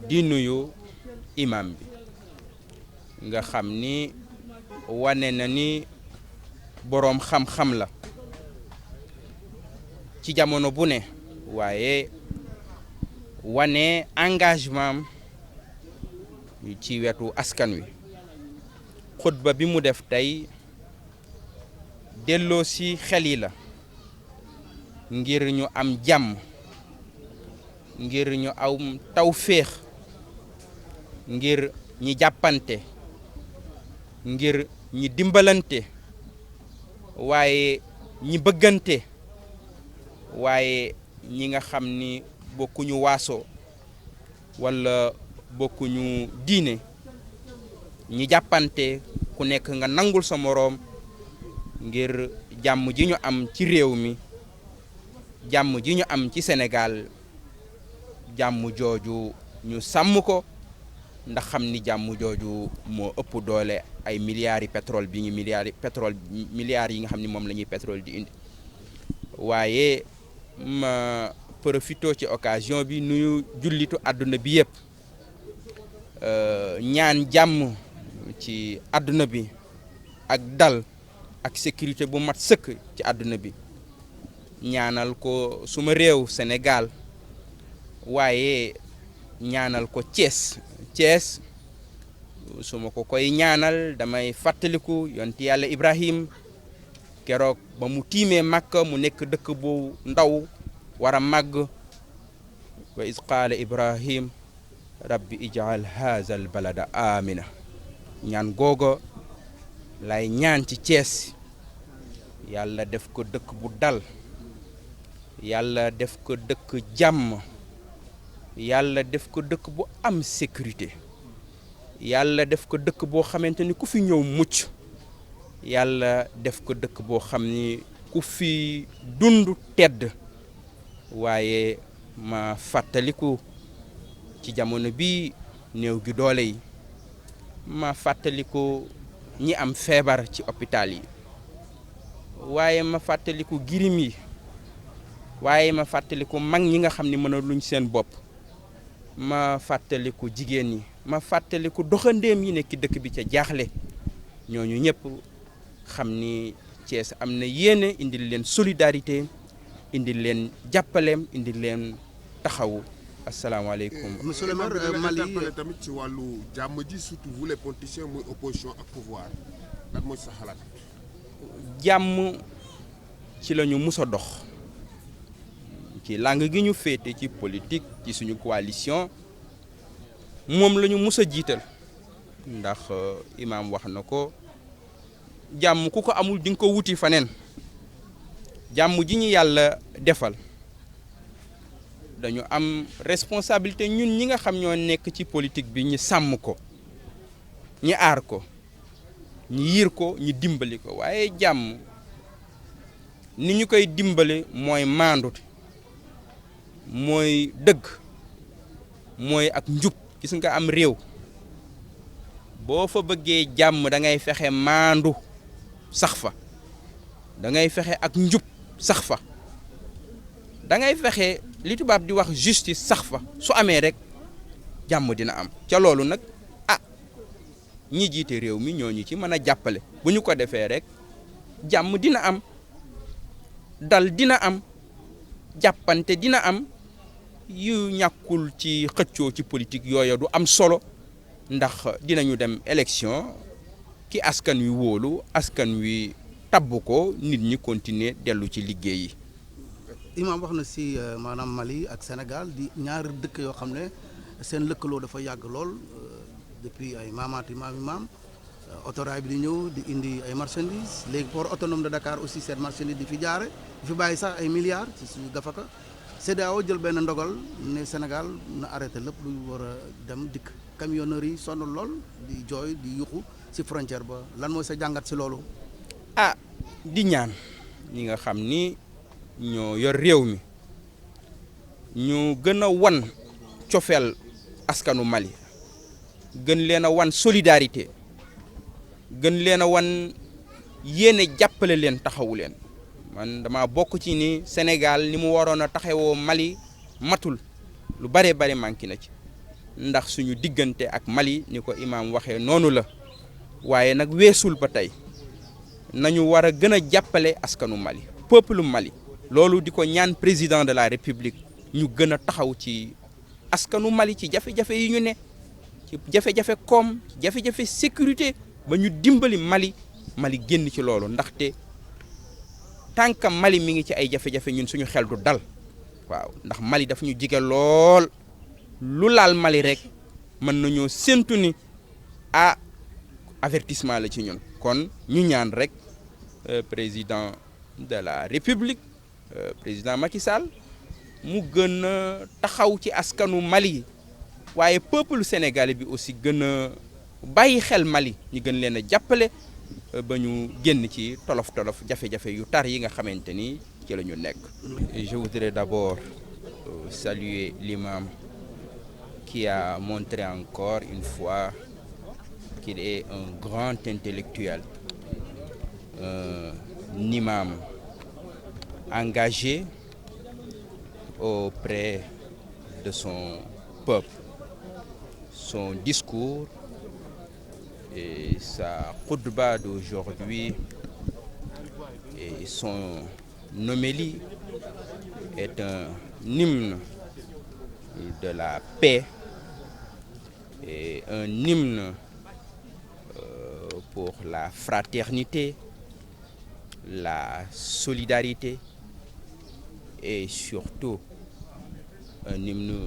di nuyu imam bi nga xam ni wane na ni boroom xam-xam la ci jamono bu ne waaye wane engagement ci wetu askan wi xutba bi mu def tey delloo si xel yi la ngir ñu am jàmm ngir ñu am tawféex ngir ñi jàppante ngir ñi dimbalante waaye ñi bëggante waaye ñi nga xam ni bokkuñu waaso walla bokkuñu diine ñi jàppante ku nekk nga nangul sa moroom ngir jàmm ji ñu am ci réew mi jàmm ji ñu am ci Sénégal jàmm jooju ñu sàmm ko ndax xam ni jàmm jooju moo ëpp doole ay milliards yi pétrole bi ñu milliards yi nga xam ni moom la ñuy pétrole di indi waaye ma profito ci occasion bi nuyu jullitu àdduna bi yëpp ñaan jàmm ci àdduna bi ak dal ak sécurité bu mat sëkk ci àdduna bi ñaanal ko suma réew Sénégal waaye ñaanal ko Thiès su ma ko koy ñaanal damay fàttaliku yonti yàlla Ibrahim keroog ba mu tiimee Makka mu nekk dëkk bu ndaw war a màgg wa iz qaala Ibrahim rabbi ij'al haza al balada amina ñaan googo lay ñaan ci Thiès yàlla def ko dëkk bu dal yàlla def ko dëkk jàmm yàlla def ko dëkk bu am sécurité yàlla def ko dëkk boo xamante ni ku fi ñëw mucc yàlla def ko dëkk boo xam ni ku fi dund tedd waaye ma fàttaliku ci jamono bi néew gi doole yi ma fàttaliku ñi am feebar ci hôpital yi waaye ma fàttaliku girim yi waaye ma fàttaliku mag ñi nga xam ni mënaluñ seen bopp ma fàttaliku jigéen ñi ma fàttaliku doxandéem yi nekk dëkk bi ca jaaxle ñooñu ñëpp xam ni Thiès am na yéene indil leen solidarité indil leen jàppaleem indil leen taxawu asalaamaaleykum. monsieur le maire Mali tamit ci wàllu jàmm ji surtout vous les politiciens muy opposition ak pouvoir lan mooy sa xalaat. jàmm ci la ñu mus a dox ci langue gi ñu féete ci politique ci suñu coalition moom la ñu mus a jiital ndax imaam wax na ko jàmm ku ko amul di nga ko wuti faneen jàmm ji ñu yàlla defal dañu am responsabilité ñun ñi nga xam ñoo nekk ci politique bi ñu sàmm ko ñu aar ko ñu yiir ko ñu dimbali ko waaye jàmm ni ñu koy dimbali mooy maandute mooy dëgg mooy ak njub gis nga am réew boo fa bëggee jàmm da ngay fexe maandu sax fa da ngay fexe ak njub sax fa da ngay fexe li tubaab di wax justice sax fa su amee rek jàmm dina am ca loolu nag ñi jiite réew mi ñooñu ci mën a jàppale bu ñu ko defee rek jàmm dina am dal dina am jàppante dina am yu ñàkkul ci xëccoo ci politique yooya du am solo ndax dinañu dem élection ki askan wi wóolu askan wi tabb ko nit ñi continuer dellu ci liggéey yi. Imaam wax na si maanaam Mali ak Sénégal di ñaari dëkk yoo xam ne seen lëkkaloo dafa yàgg lool depuis ay maamaati maam autorail bi di ñëw di indi ay marchandises léegi port autonome de Dakar aussi seen marchandise di fi jaare di fi bàyyi sax ay milliards ci suñu gafaka CEDEAO jël benn ndogal ne Sénégal na arrêté lépp luy war a dem dikk camionneurs yi sonn lool di jooy di yuxu si frontière ba lan mooy sa jàngat si loolu. di ñaan ñi nga xam ni ñoo yor réew mi ñu gën a wan cofeel askanu Mali gën leen a wan solidarité gën leen a wan yéene jàppale leen taxawu leen man dama bokk ci ni Sénégal ni mu waroon a taxawoo Mali matul lu bare bare manqué na ci ndax suñu diggante ak Mali ni ko imaam waxee noonu la waaye nag weesul ba tey nañu war a gën a jàppale askanu Mali peuple Mali loolu di ko ñaan président de la république ñu gën a taxaw ci askanu Mali ci jafe-jafe yi ñu ne ci jafe-jafe koom jafe-jafe sécurité ba ñu dimbali Mali génn ci loolu ndaxte tant que Mali mi ngi ci ay jafe-jafe ñun suñu xel du dal waaw ndax Mali daf ñu jige lool lu laal Mali rek mën nañoo séntu ni avertissement la ci ñun kon ñu ñaan rek président de la république président Macky Sall mu gën a taxaw ci askanu Mali waaye peuple sénégalais bi aussi gën a bàyyi xel Mali ñu gën leen a jàppale ba ñu génn ci tolof-tolof jafe-jafe yu tar yi nga xamante ni ci la ñu nekk. Je voudrais d'abord saluer l'imam qui a montré encore une fois qu'il est un grand intellectuel, un imam engagé auprès de son peuple. Son discours et sa khutba d'aujourd'hui et son homélie est un hymne de la paix et un hymne pour la fraternité, la solidarité et surtout un hymne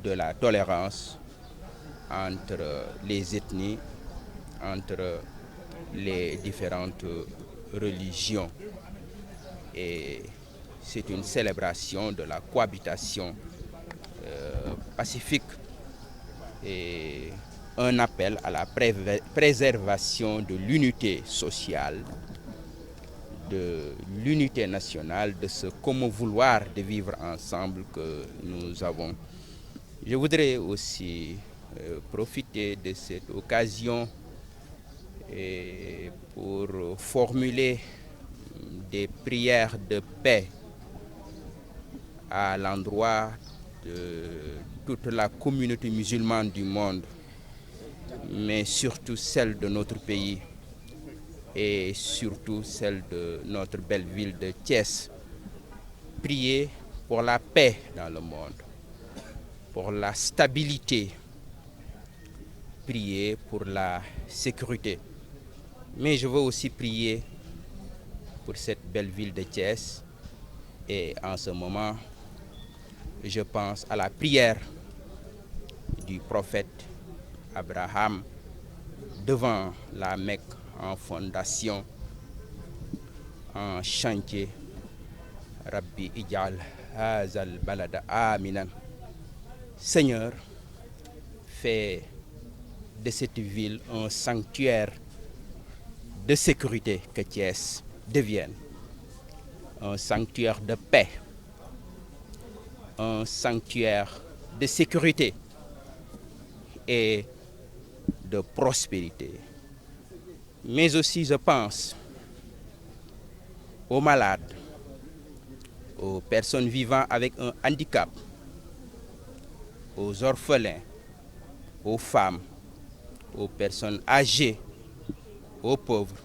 de la tolérance entre les ethnies, entre les différentes religions. Et c'est une célébration de la cohabitation pacifique et un appel à la préservation de l'unité sociale, de l'unité nationale, de ce commun vouloir de vivre ensemble que nous avons. Je voudrais aussi profiter de cette occasion pour formuler des prières de paix à l'endroit de toute la communauté musulmane du monde, mais surtout celle de notre pays et surtout celle de notre belle ville de Thiès. Prier pour la paix dans le monde, pour la stabilité, prier pour la sécurité. Mais je veux aussi prier pour cette belle ville de Thiès. Et en ce moment, je pense à la prière du prophète Abraham devant la Mecque en fondation, en chantier. Rabbi ij'al hazal balada aminan. Seigneur, fais de cette ville un sanctuaire de sécurité, que Thiès devienne un sanctuaire de paix, un sanctuaire de sécurité et de prospérité. Mais aussi, je pense aux malades, aux personnes vivant avec un handicap, aux orphelins, aux femmes, aux personnes âgées, aux pauvres,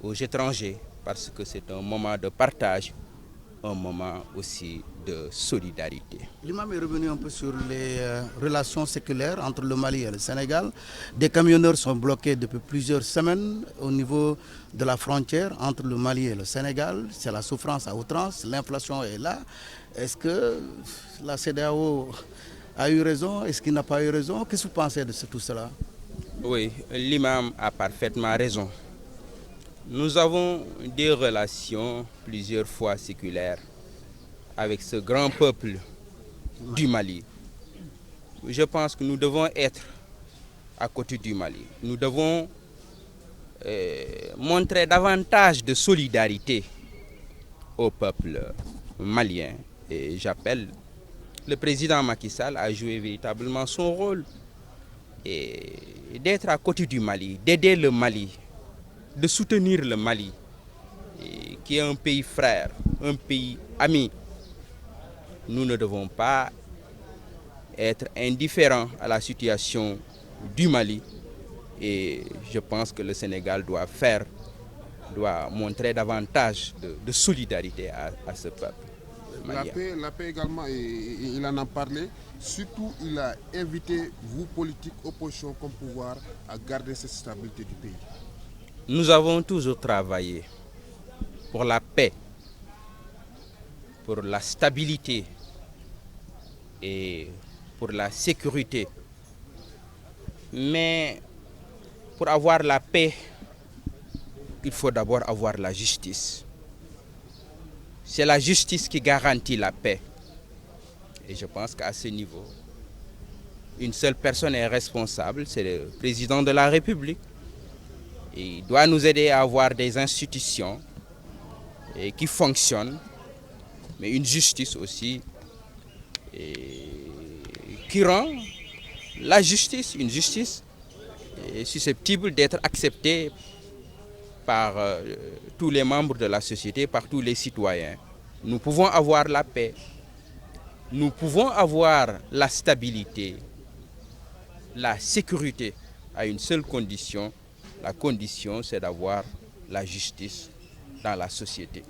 aux étrangers, parce que c'est un moment de partage, un moment aussi de solidarité. L'imam est revenu un peu sur les relations séculaires entre le Mali et le Sénégal. Des camionneurs sont bloqués depuis plusieurs semaines au niveau de la frontière entre le Mali et le Sénégal. C'est la souffrance à outrance, l'inflation est là. Est-ce que la CEDEAO a eu raison? Est-ce qu'il n'a pas eu raison? Qu'est-ce que vous pensez de tout cela? Oui, l'imam a parfaitement raison. Nous avons des relations plusieurs fois séculaires avec ce grand peuple du Mali. Je pense que nous devons être à côté du Mali. Nous devons montrer davantage de solidarité au peuple malien. Et j'appelle le président Macky Sall à jouer véritablement son rôle et d'être à côté du Mali, d'aider le Mali, de soutenir le Mali, qui est un pays frère, un pays ami. Nous ne devons pas être indifférent à la situation du Mali. Et je pense que le Sénégal doit montrer davantage de solidarité à ce peuple malien. La paix également, il en a parlé. Surtout, il a invité vous, politiques, opposition comme pouvoir, à garder cette stabilité du pays. Nous avons toujours travaillé pour la paix, pour la stabilité et pour la sécurité. Mais pour avoir la paix, il faut d'abord avoir la justice. C'est la justice qui garantit la paix. Et je pense qu'à ce niveau, une seule personne est responsable, c'est le président de la République. Et il doit nous aider à avoir des institutions qui fonctionnent, mais une justice aussi qui rend la justice, une justice susceptible d'être acceptée par tous les membres de la société, par tous les citoyens. Nous pouvons avoir la paix, nous pouvons avoir la stabilité, la sécurité à une seule condition. La condition, c'est d'avoir la justice dans la société.